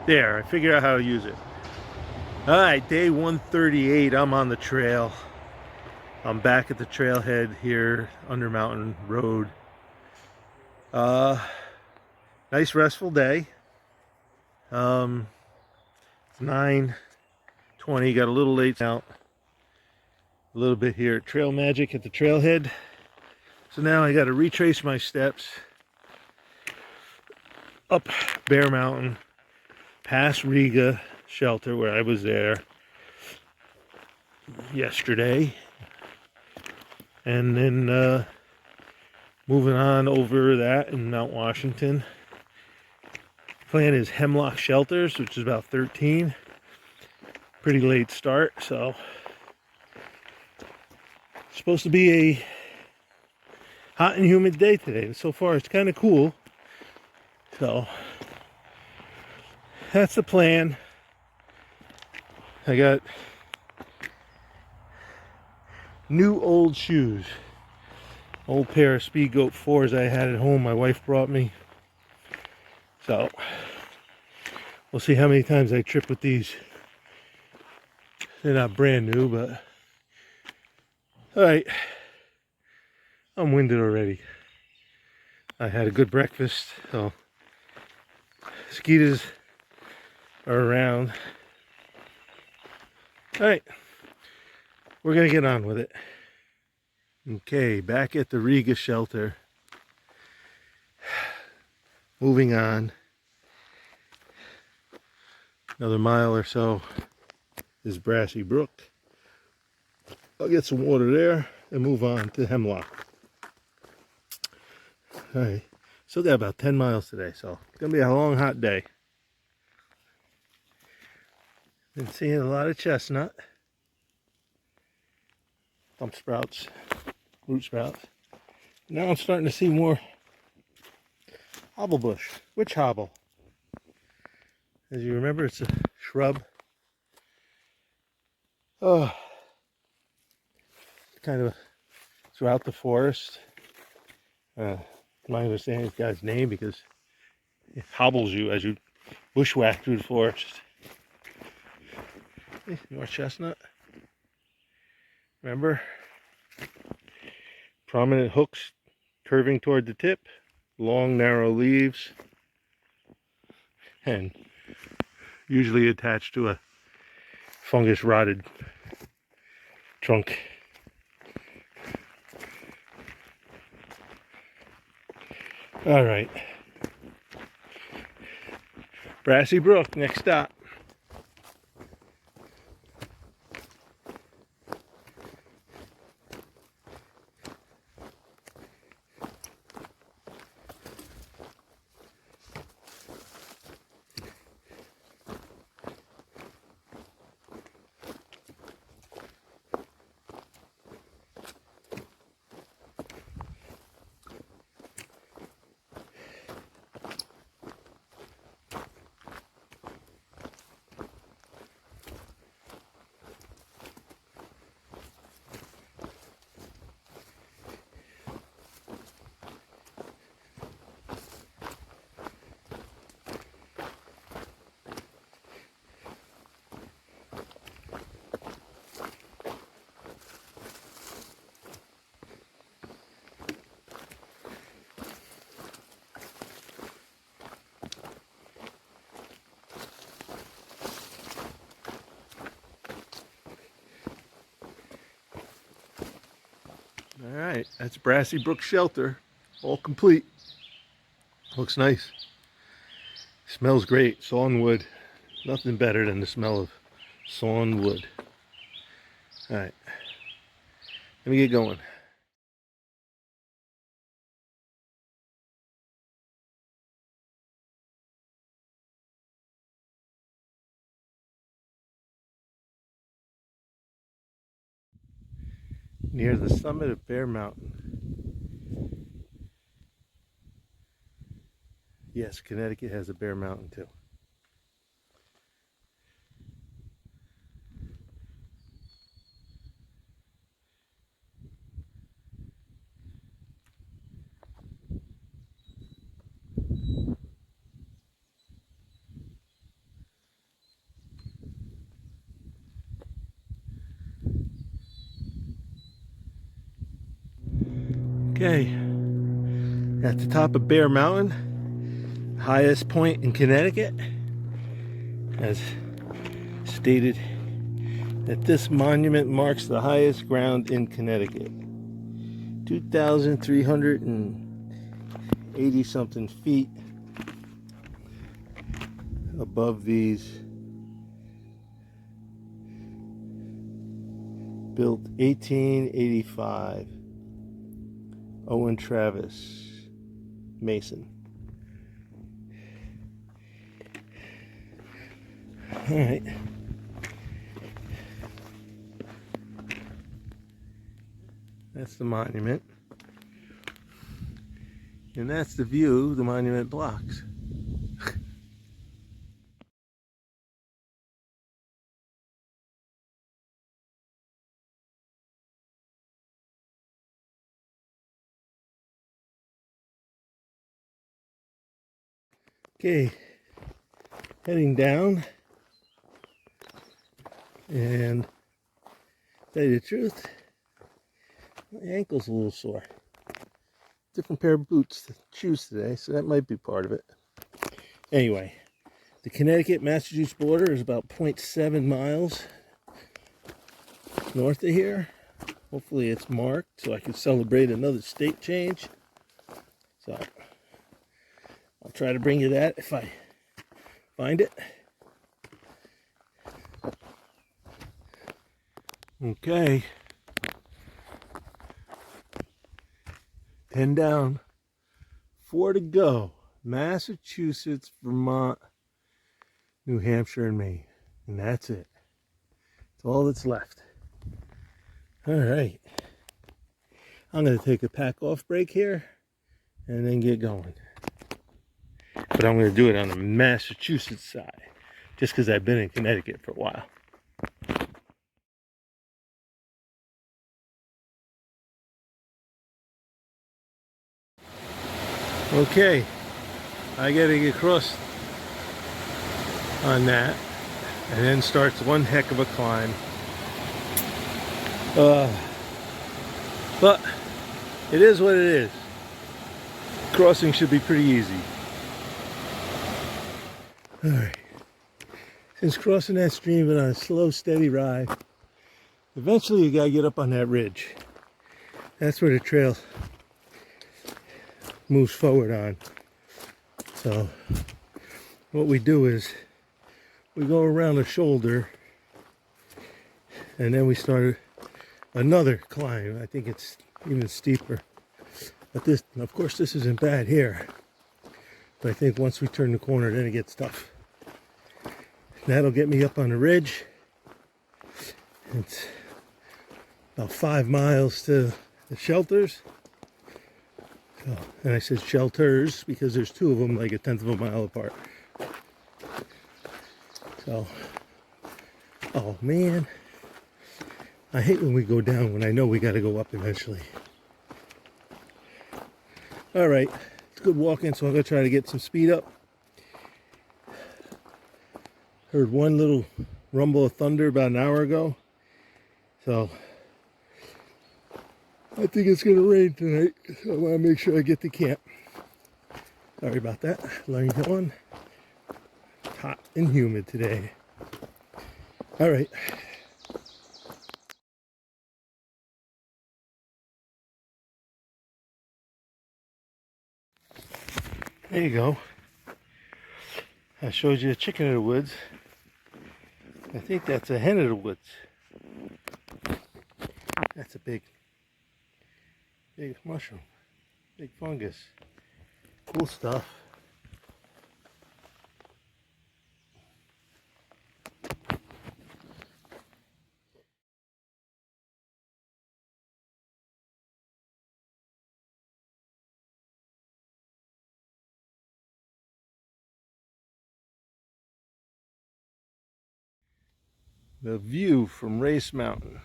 There, I figured out how to use it. All right, day 138. I'm on the trail. I'm back at the trailhead here, Undermountain Road. Nice restful day. It's 9:20. Got a little late out. A little bit here at Trail Magic at the trailhead. So now I got to retrace my steps up Bear Mountain, past Riga Shelter where I was there yesterday, and then moving on over that in Mount Washington. Plan is Hemlock Shelters, which is about 13. Pretty late start, so it's supposed to be a hot and humid day today. So far it's kind of cool, so that's the plan. I got new old shoes, old pair of Speed Goat 4s I had at home my wife brought me, so we'll see how many times I trip with these. They're not brand new, but all right. I'm winded already. I had a good breakfast, so mosquitoes are around. All right, we're gonna get on with it. Okay, back at the Riga Shelter. Moving on. Another mile or so is Brassy Brook. I'll get some water there and move on to Hemlock. All right, still got about 10 miles today, so it's gonna be a long, hot day. Been seeing a lot of chestnut, stump sprouts, root sprouts. Now I'm starting to see more hobble bush, witch hobble. As you remember, it's a shrub. Oh, kind of throughout the forest. My understanding it's got its name because it hobbles you as you bushwhack through the forest. Hey, North chestnut. Remember? Prominent hooks curving toward the tip, long narrow leaves, and usually attached to a fungus rotted trunk. All right, Brassy Brook, next stop. All right, that's Brassy Brook Shelter, all complete. Looks nice. Smells great, sawn wood. Nothing better than the smell of sawn wood. All right, let me get going. Near the summit of Bear Mountain. Yes, Connecticut has a Bear Mountain too. Okay, at the top of Bear Mountain, highest point in Connecticut, as stated that this monument marks the highest ground in Connecticut. 2,380 something feet above these. Built 1885. Owen Travis Mason. All right. That's the monument. And that's the view the monument blocks. Okay, heading down, and to tell you the truth, my ankle's a little sore. Different pair of boots, shoes today, so that might be part of it. Anyway, the Connecticut-Massachusetts border is about 0.7 miles north of here. Hopefully it's marked so I can celebrate another state change. So I'll try to bring you that if I find it. Okay. 10 down, 4 to go. Massachusetts, Vermont, New Hampshire, and Maine. And that's it. That's all that's left. All right. I'm going to take a pack off break here and then get going. But I'm going to do it on the Massachusetts side, just because I've been in Connecticut for a while. Okay, I got to get across on that, and then starts one heck of a climb. But it is what it is. Crossing should be pretty easy. All right. Since crossing that stream on a slow, steady ride, eventually you gotta get up on that ridge. That's where the trail moves forward on. So what we do is we go around the shoulder and then we start another climb. I think it's even steeper. But this, of course, this isn't bad here. But I think once we turn the corner, then it gets tough. That'll get me up on the ridge. It's about 5 miles to the shelters. So, and I said shelters because there's 2 of them like 1/10 of a mile apart. So, oh man, I hate when we go down when I know we got to go up eventually. All right, it's good walking, so I'm gonna try to get some speed up. Heard one little rumble of thunder about an hour ago, so I think it's gonna rain tonight, so I want to make sure I get to camp. Sorry about that. Laying on. It's hot and humid today. All right. There you go. I showed you a chicken in the woods. I think that's a hen in the woods. That's a big mushroom, big fungus. Cool stuff. The view from Race Mountain.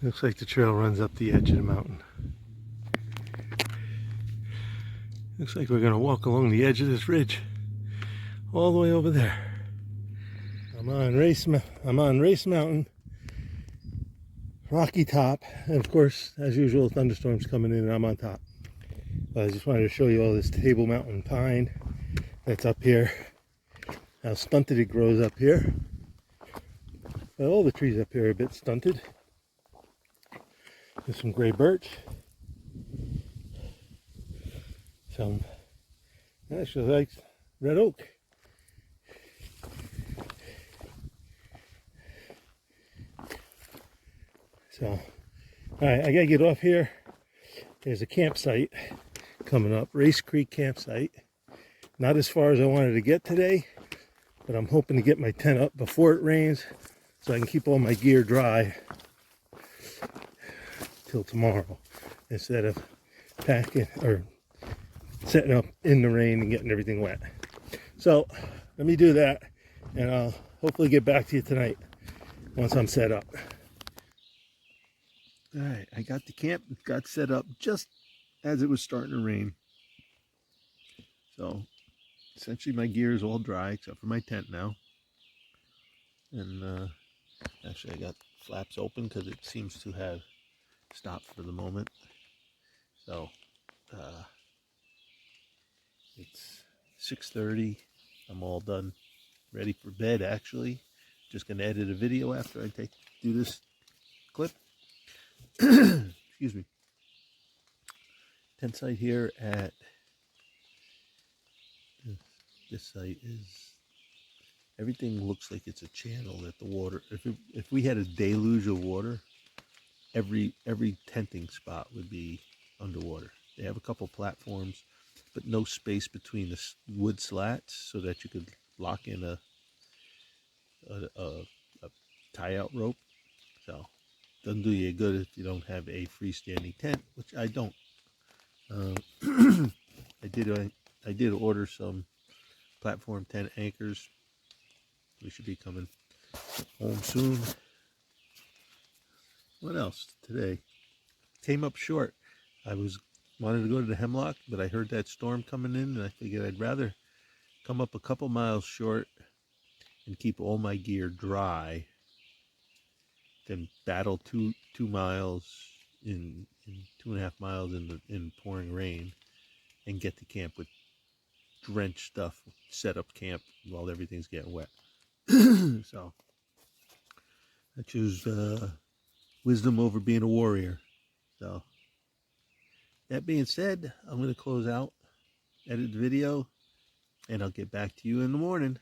Looks like the trail runs up the edge of the mountain. Looks like we're going to walk along the edge of this ridge all the way over there. I'm on Race Mountain, rocky top, and of course, as usual, thunderstorms coming in and I'm on top. But I just wanted to show you all this Table Mountain pine that's up here, how stunted it grows up here. But all the trees up here are a bit stunted. There's some gray birch, some actually like red oak. So, all right, I gotta get off here. There's a campsite coming up, Race Creek campsite. Not as far as I wanted to get today, but I'm hoping to get my tent up before it rains so I can keep all my gear dry till tomorrow instead of packing or setting up in the rain and getting everything wet. So let me do that, and I'll hopefully get back to you tonight once I'm set up. All right, I got the camp got set up just as it was starting to rain. So essentially my gear is all dry except for my tent now. And actually I got flaps open because it seems to have stopped for the moment. So it's 6:30. I'm all done, ready for bed actually. Just gonna edit a video after I do this clip. Excuse me. Tent site here at this site is, everything looks like it's a channel that the water, if we had a deluge of water, every tenting spot would be underwater. They have a couple platforms, but no space between the wood slats so that you could lock in a tie-out rope. So doesn't do you good if you don't have a freestanding tent, which I don't. I did order some platform tent anchors. We should be coming home soon. What else today? Came up short. I wanted to go to the Hemlock, but I heard that storm coming in, and I figured I'd rather come up a couple miles short and keep all my gear dry than battle two miles in 2.5 miles in pouring rain and get to camp with drenched stuff, set up camp while everything's getting wet. So I choose wisdom over being a warrior. So that being said, I'm going to close out, edit the video, and I'll get back to you in the morning.